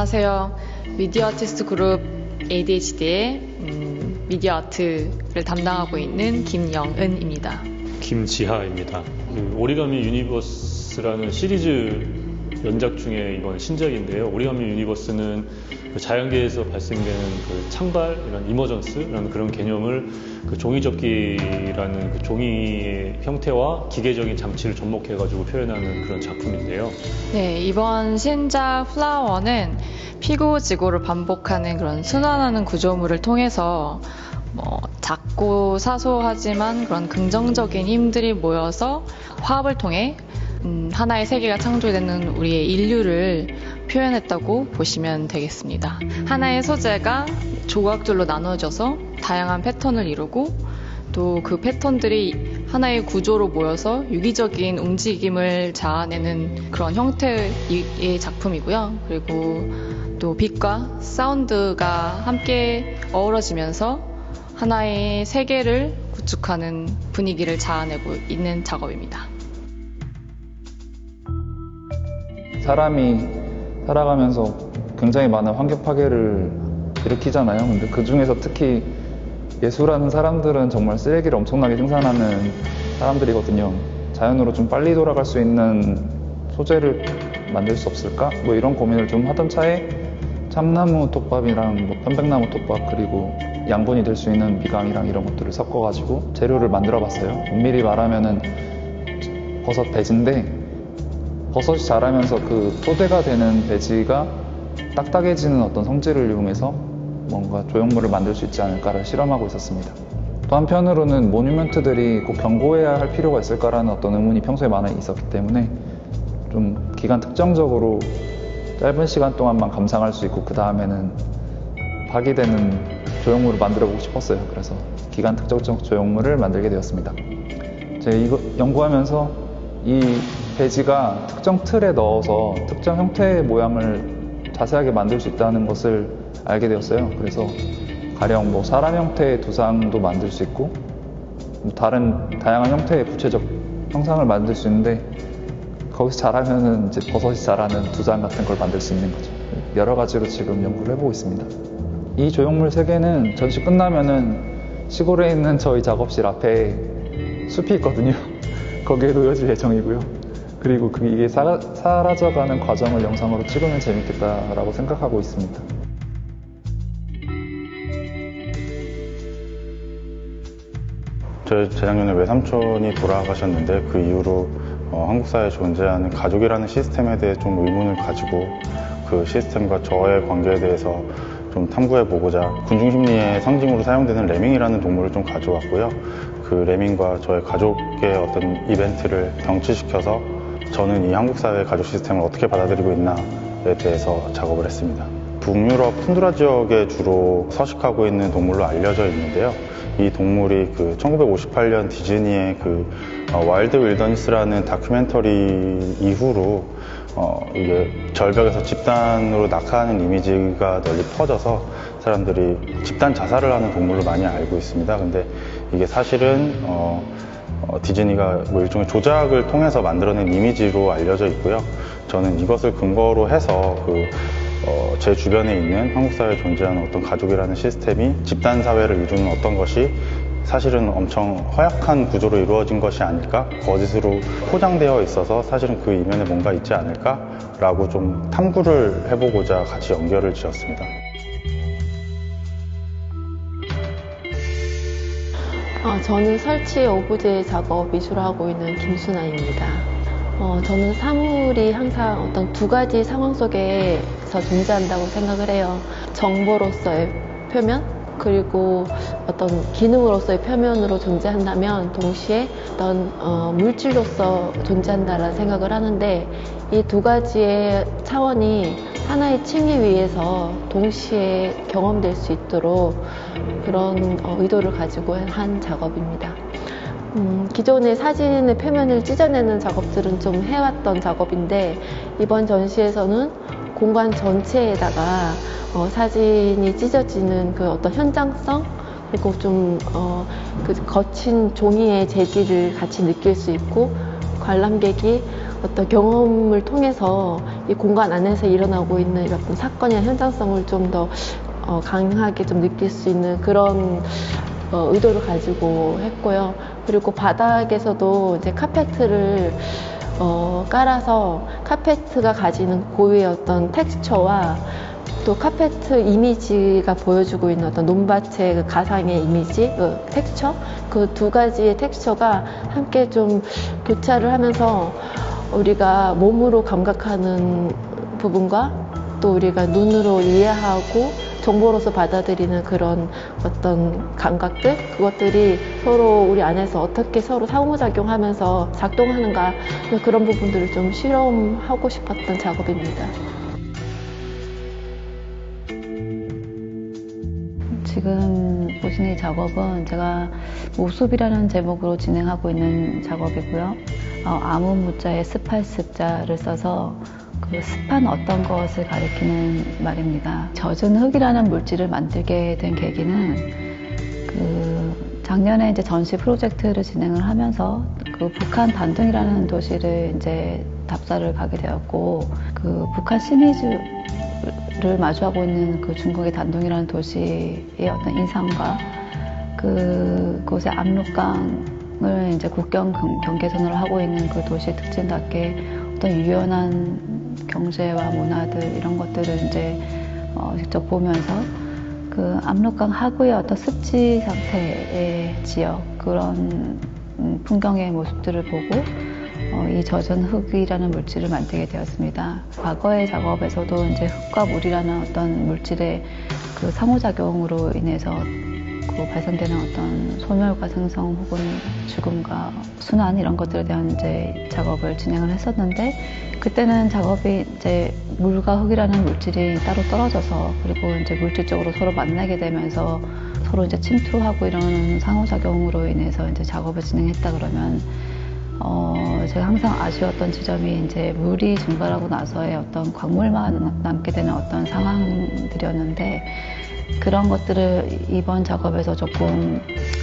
안녕하세요. 미디어 아티스트 그룹 ADHD의 미디어 아트를 담당하고 있는 김영은입니다. 김지하입니다. 오리가미 유니버스라는 시리즈 연작 중에 이번 신작인데요. 오리가미 유니버스는 자연계에서 발생되는 창발, 이머전스라는 그런 개념을 종이접기라는 종이의 형태와 기계적인 장치를 접목해가지고 표현하는 그런 작품인데요. 네, 이번 신작 플라워는 피고 지고를 반복하는 그런 순환하는 구조물을 통해서 작고 사소하지만 그런 긍정적인 힘들이 모여서 화합을 통해 하나의 세계가 창조되는 우리의 인류를 표현했다고 보시면 되겠습니다. 하나의 소재가 조각들로 나눠져서 다양한 패턴을 이루고 또 그 패턴들이 하나의 구조로 모여서 유기적인 움직임을 자아내는 그런 형태의 작품이고요. 그리고 또 빛과 사운드가 함께 어우러지면서 하나의 세계를 구축하는 분위기를 자아내고 있는 작업입니다. 사람이 살아가면서 굉장히 많은 환경 파괴를 일으키잖아요. 근데 그 중에서 특히 예술하는 사람들은 정말 쓰레기를 엄청나게 생산하는 사람들이거든요. 자연으로 좀 빨리 돌아갈 수 있는 소재를 만들 수 없을까? 이런 고민을 좀 하던 차에 참나무 톱밥이랑 편백나무 톱밥 그리고 양분이 될 수 있는 미강이랑 이런 것들을 섞어가지고 재료를 만들어 봤어요. 엄밀히 말하면은 버섯 배지인데 버섯이 자라면서 그 토대가 되는 배지가 딱딱해지는 어떤 성질을 이용해서 뭔가 조형물을 만들 수 있지 않을까를 실험하고 있었습니다. 또 한편으로는 모뉴먼트들이 꼭 경고해야 할 필요가 있을까라는 어떤 의문이 평소에 많이 있었기 때문에 좀 기간 특정적으로 짧은 시간 동안만 감상할 수 있고 그 다음에는 파기되는 조형물을 만들어 보고 싶었어요. 그래서 기간 특정적 조형물을 만들게 되었습니다. 제가 이거 연구하면서 이 배지가 특정 틀에 넣어서 특정 형태의 모양을 자세하게 만들 수 있다는 것을 알게 되었어요. 그래서 가령 사람 형태의 두상도 만들 수 있고 다른 다양한 형태의 구체적 형상을 만들 수 있는데 거기서 자라면은 이제 버섯이 자라는 두상 같은 걸 만들 수 있는 거죠. 여러 가지로 지금 연구를 해보고 있습니다. 이 조형물 3개는 전시 끝나면은 시골에 있는 저희 작업실 앞에 숲이 있거든요. 거기에 놓여질 예정이고요. 그리고 이게 사라져가는 과정을 영상으로 찍으면 재밌겠다라고 생각하고 있습니다. 저희 재작년에 외삼촌이 돌아가셨는데 그 이후로 한국 사회에 존재하는 가족이라는 시스템에 대해 좀 의문을 가지고 그 시스템과 저의 관계에 대해서 좀 탐구해보고자 군중심리의 상징으로 사용되는 레밍이라는 동물을 좀 가져왔고요. 그 레밍과 저의 가족의 어떤 이벤트를 병치시켜서 저는 이 한국 사회의 가족 시스템을 어떻게 받아들이고 있나에 대해서 작업을 했습니다. 북유럽 툰드라 지역에 주로 서식하고 있는 동물로 알려져 있는데요. 이 동물이 1958년 디즈니의 와일드 윌더니스라는 다큐멘터리 이후로 이게 절벽에서 집단으로 낙하하는 이미지가 널리 퍼져서 사람들이 집단 자살을 하는 동물로 많이 알고 있습니다. 근데 이게 사실은 디즈니가 일종의 조작을 통해서 만들어낸 이미지로 알려져 있고요. 저는 이것을 근거로 해서 제 주변에 있는 한국 사회에 존재하는 어떤 가족이라는 시스템이 집단 사회를 이루는 어떤 것이 사실은 엄청 허약한 구조로 이루어진 것이 아닐까? 거짓으로 포장되어 있어서 사실은 그 이면에 뭔가 있지 않을까? 라고 좀 탐구를 해보고자 같이 연결을 지었습니다. 저는 설치 오브제 작업 미술을 하고 있는 김순아입니다. 저는 사물이 항상 어떤 두 가지 상황 속에서 존재한다고 생각을 해요. 정보로서의 표면, 그리고 어떤 기능으로서의 표면으로 존재한다면 동시에 어떤 물질로서 존재한다라는 생각을 하는데 이 두 가지의 차원이 하나의 층위 위에서 동시에 경험될 수 있도록 그런 의도를 가지고 한 작업입니다. 기존의 사진의 표면을 찢어내는 작업들은 좀 해왔던 작업인데 이번 전시에서는 공간 전체에다가 사진이 찢어지는 그 어떤 현장성 그리고 좀 그 거친 종이의 재질을 같이 느낄 수 있고 관람객이 어떤 경험을 통해서 이 공간 안에서 일어나고 있는 어떤 사건이나 현장성을 좀 더 강하게 좀 느낄 수 있는 그런 의도를 가지고 했고요. 그리고 바닥에서도 이제 카페트를 깔아서 카페트가 가지는 고유의 어떤 텍스처와 또 카페트 이미지가 보여주고 있는 어떤 논밭의 그 가상의 이미지, 텍스처, 그 두 가지의 텍스처가 함께 좀 교차를 하면서 우리가 몸으로 감각하는 부분과 또 우리가 눈으로 이해하고 정보로서 받아들이는 그런 어떤 감각들, 그것들이 서로 우리 안에서 어떻게 서로 상호작용하면서 작동하는가, 그런 부분들을 좀 실험하고 싶었던 작업입니다. 지금 보시는 이 작업은 제가 모습이라는 제목으로 진행하고 있는 작업이고요. 아문무자에 습할 습자를 써서 그 습한 어떤 것을 가리키는 말입니다. 젖은 흙이라는 물질을 만들게 된 계기는 작년에 이제 전시 프로젝트를 진행을 하면서 그 북한 단둥이라는 도시를 이제 답사를 가게 되었고, 그 북한 시니즈를 마주하고 있는 그 중국의 단둥이라는 도시의 어떤 인상과 그곳의 압록강을 이제 국경 경계선으로 하고 있는 그 도시의 특징답게 어떤 유연한 경제와 문화들 이런 것들을 이제 직접 보면서 그 압록강 하구의 어떤 습지 상태의 지역 그런 풍경의 모습들을 보고 이 젖은 흙이라는 물질을 만들게 되었습니다. 과거의 작업에서도 이제 흙과 물이라는 어떤 물질의 그 상호작용으로 인해서 그 발생되는 어떤 소멸과 생성 혹은 죽음과 순환 이런 것들에 대한 이제 작업을 진행을 했었는데, 그때는 작업이 이제 물과 흙이라는 물질이 따로 떨어져서 그리고 이제 물질적으로 서로 만나게 되면서 서로 이제 침투하고 이런 상호작용으로 인해서 이제 작업을 진행했다 그러면 제가 항상 아쉬웠던 지점이 이제 물이 증발하고 나서의 어떤 광물만 남게 되는 어떤 상황들이었는데, 그런 것들을 이번 작업에서 조금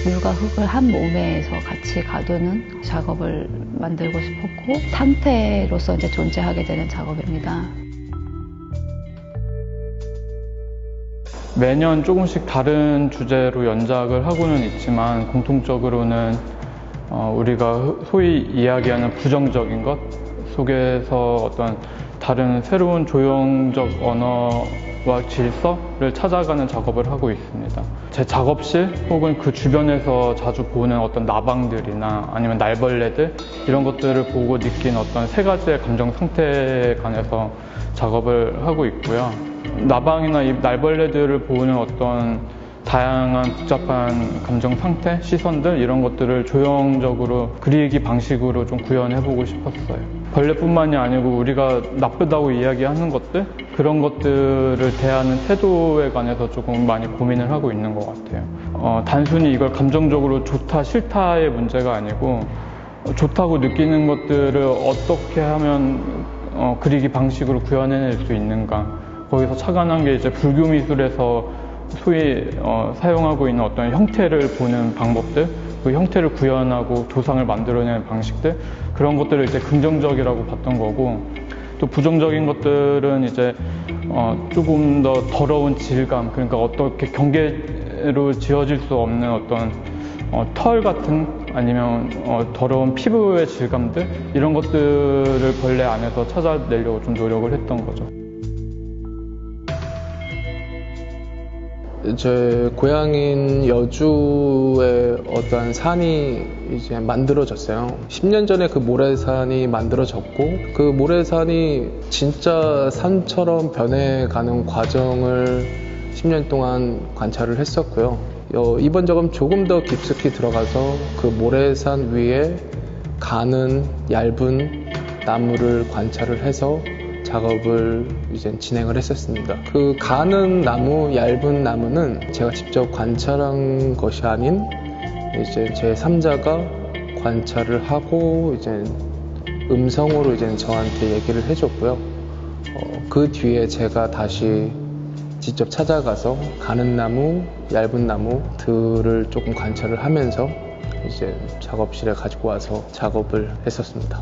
물과 흙을 한 몸에서 같이 가두는 작업을 만들고 싶었고, 상태로서 이제 존재하게 되는 작업입니다. 매년 조금씩 다른 주제로 연작을 하고는 있지만 공통적으로는 우리가 소위 이야기하는 부정적인 것 속에서 어떤 다른 새로운 조형적 언어와 질서를 찾아가는 작업을 하고 있습니다. 제 작업실 혹은 그 주변에서 자주 보는 어떤 나방들이나 아니면 날벌레들 이런 것들을 보고 느낀 어떤 세 가지의 감정 상태에 관해서 작업을 하고 있고요. 나방이나 이 날벌레들을 보는 어떤 다양한 복잡한 감정 상태, 시선들 이런 것들을 조형적으로 그리기 방식으로 좀 구현해보고 싶었어요. 벌레뿐만이 아니고 우리가 나쁘다고 이야기하는 것들, 그런 것들을 대하는 태도에 관해서 조금 많이 고민을 하고 있는 것 같아요. 단순히 이걸 감정적으로 좋다 싫다의 문제가 아니고 좋다고 느끼는 것들을 어떻게 하면 그리기 방식으로 구현해낼 수 있는가, 거기서 착안한 게 이제 불교 미술에서 소위 사용하고 있는 어떤 형태를 보는 방법들, 그 형태를 구현하고 조상을 만들어내는 방식들, 그런 것들을 이제 긍정적이라고 봤던 거고, 또 부정적인 것들은 이제 조금 더 더러운 질감, 그러니까 어떻게 경계로 지어질 수 없는 어떤 털 같은 아니면 더러운 피부의 질감들 이런 것들을 벌레 안에서 찾아내려고 좀 노력을 했던 거죠. 제 고향인 여주에 어떠한 산이 이제 만들어졌어요. 10년 전에 그 모래산이 만들어졌고, 그 모래산이 진짜 산처럼 변해가는 과정을 10년 동안 관찰을 했었고요. 이번 작업은 조금 더 깊숙이 들어가서 그 모래산 위에 가는 얇은 나무를 관찰을 해서 작업을 이제 진행을 했었습니다. 그 가는 나무, 얇은 나무는 제가 직접 관찰한 것이 아닌 이제 제 3자가 관찰을 하고 이제 음성으로 이제 저한테 얘기를 해줬고요. 그 뒤에 제가 다시 직접 찾아가서 가는 나무, 얇은 나무들을 조금 관찰을 하면서 이제 작업실에 가지고 와서 작업을 했었습니다.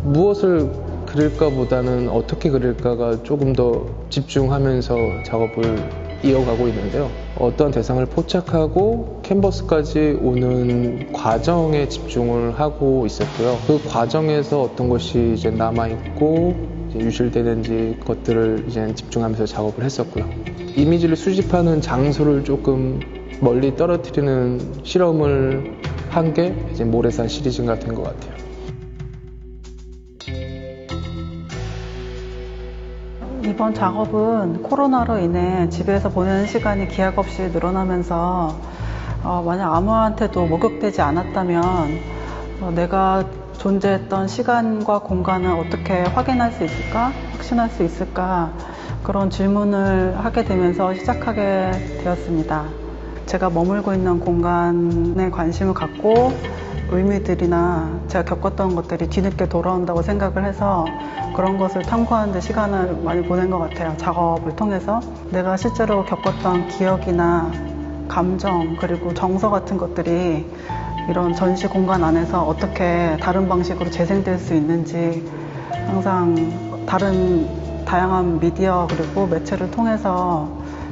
무엇을 그릴까보다는 어떻게 그릴까가 조금 더 집중하면서 작업을 이어가고 있는데요. 어떤 대상을 포착하고 캔버스까지 오는 과정에 집중을 하고 있었고요. 그 과정에서 어떤 것이 이제 남아있고 이제 유실되는지 것들을 이제 집중하면서 작업을 했었고요. 이미지를 수집하는 장소를 조금 멀리 떨어뜨리는 실험을 한 게 이제 모래산 시리즈가 된 것 같아요. 이번 작업은 코로나로 인해 집에서 보내는 시간이 기약 없이 늘어나면서 만약 아무한테도 목격되지 않았다면 내가 존재했던 시간과 공간을 어떻게 확인할 수 있을까? 확신할 수 있을까? 그런 질문을 하게 되면서 시작하게 되었습니다. 제가 머물고 있는 공간에 관심을 갖고 의미들이나 제가 겪었던 것들이 뒤늦게 돌아온다고 생각을 해서 그런 것을 탐구하는 데 시간을 많이 보낸 것 같아요. 작업을 통해서 내가 실제로 겪었던 기억이나 감정 그리고 정서 같은 것들이 이런 전시 공간 안에서 어떻게 다른 방식으로 재생될 수 있는지 항상 다양한 미디어 그리고 매체를 통해서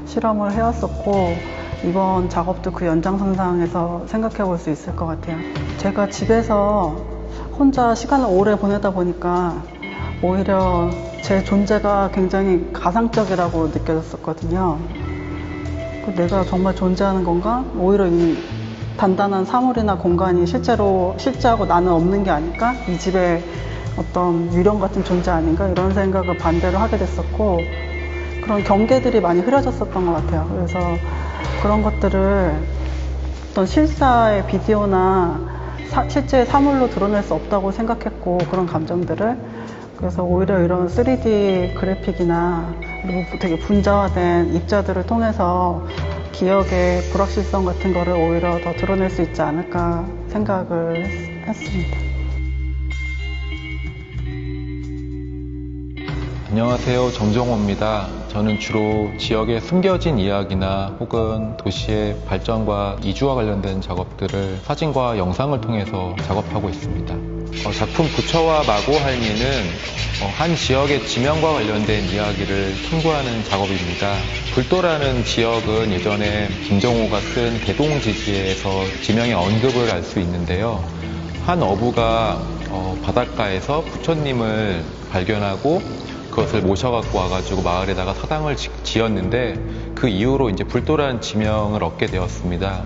실험을 해왔었고 이번 작업도 그 연장선상에서 생각해 볼 수 있을 것 같아요. 제가 집에서 혼자 시간을 오래 보내다 보니까 오히려 제 존재가 굉장히 가상적이라고 느껴졌었거든요. 내가 정말 존재하는 건가? 오히려 이 단단한 사물이나 공간이 실제하고 나는 없는 게 아닐까? 이 집에 어떤 유령 같은 존재 아닌가? 이런 생각을 반대로 하게 됐었고 그런 경계들이 많이 흐려졌었던 것 같아요. 그래서 그런 것들을 어떤 실사의 비디오나 실제 사물로 드러낼 수 없다고 생각했고 그런 감정들을 그래서 오히려 이런 3D 그래픽이나 그리고 되게 분자화된 입자들을 통해서 기억의 불확실성 같은 거를 오히려 더 드러낼 수 있지 않을까 생각을 했습니다. 안녕하세요. 정정호입니다. 저는 주로 지역의 숨겨진 이야기나 혹은 도시의 발전과 이주와 관련된 작업들을 사진과 영상을 통해서 작업하고 있습니다. 작품 부처와 마고할미는 한 지역의 지명과 관련된 이야기를 탐구하는 작업입니다. 불도라는 지역은 예전에 김정호가 쓴 대동지지에서 지명의 언급을 알 수 있는데요. 한 어부가 바닷가에서 부처님을 발견하고 그것을 모셔갖고 와가지고 마을에다가 사당을 지었는데 그 이후로 이제 불도라는 지명을 얻게 되었습니다.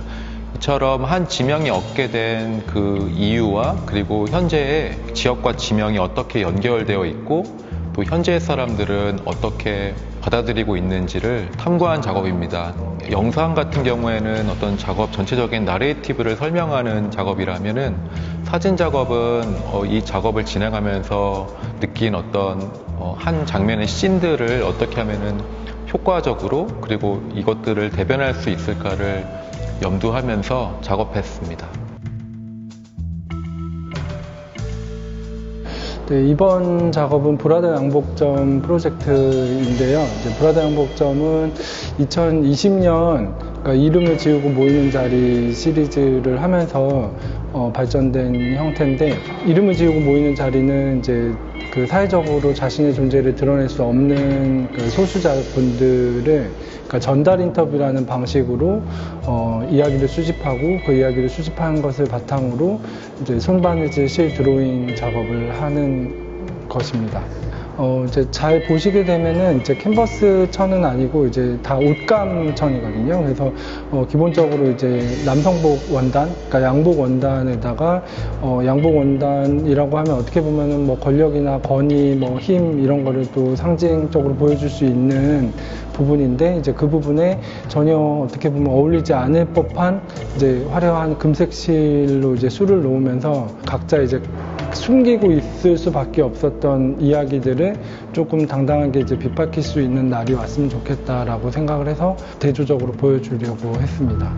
이처럼 한 지명이 얻게 된 그 이유와 그리고 현재의 지역과 지명이 어떻게 연결되어 있고 또 현재의 사람들은 어떻게 받아들이고 있는지를 탐구한 작업입니다. 영상 같은 경우에는 어떤 작업 전체적인 나레이티브를 설명하는 작업이라면은 사진 작업은 이 작업을 진행하면서 느낀 어떤 한 장면의 씬들을 어떻게 하면은 효과적으로 그리고 이것들을 대변할 수 있을까를 염두하면서 작업했습니다. 네, 이번 작업은 브라더 양복점 프로젝트인데요. 브라더 양복점은 2020년 그러니까 이름을 지우고 모이는 자리 시리즈를 하면서 발전된 형태인데 이름을 지우고 모이는 자리는 이제 그 사회적으로 자신의 존재를 드러낼 수 없는 그 소수자분들을 그러니까 전달 인터뷰라는 방식으로 이야기를 수집하고 그 이야기를 수집한 것을 바탕으로 이제 손바느질 실 드로잉 작업을 하는 것입니다. 이제 잘 보시게 되면은 이제 캔버스 천은 아니고 이제 다 옷감 천이거든요. 그래서 기본적으로 이제 남성복 원단, 그러니까 양복 원단에다가 양복 원단이라고 하면 어떻게 보면은 뭐 권력이나 권위, 뭐 힘 이런 거를 또 상징적으로 보여줄 수 있는 부분인데 이제 그 부분에 전혀 어떻게 보면 어울리지 않을 법한 이제 화려한 금색실로 이제 술을 놓으면서 각자 이제 숨기고 있을 수밖에 없었던 이야기들을 조금 당당하게 이제 빗박힐 수 있는 날이 왔으면 좋겠다라고 생각을 해서 대조적으로 보여주려고 했습니다.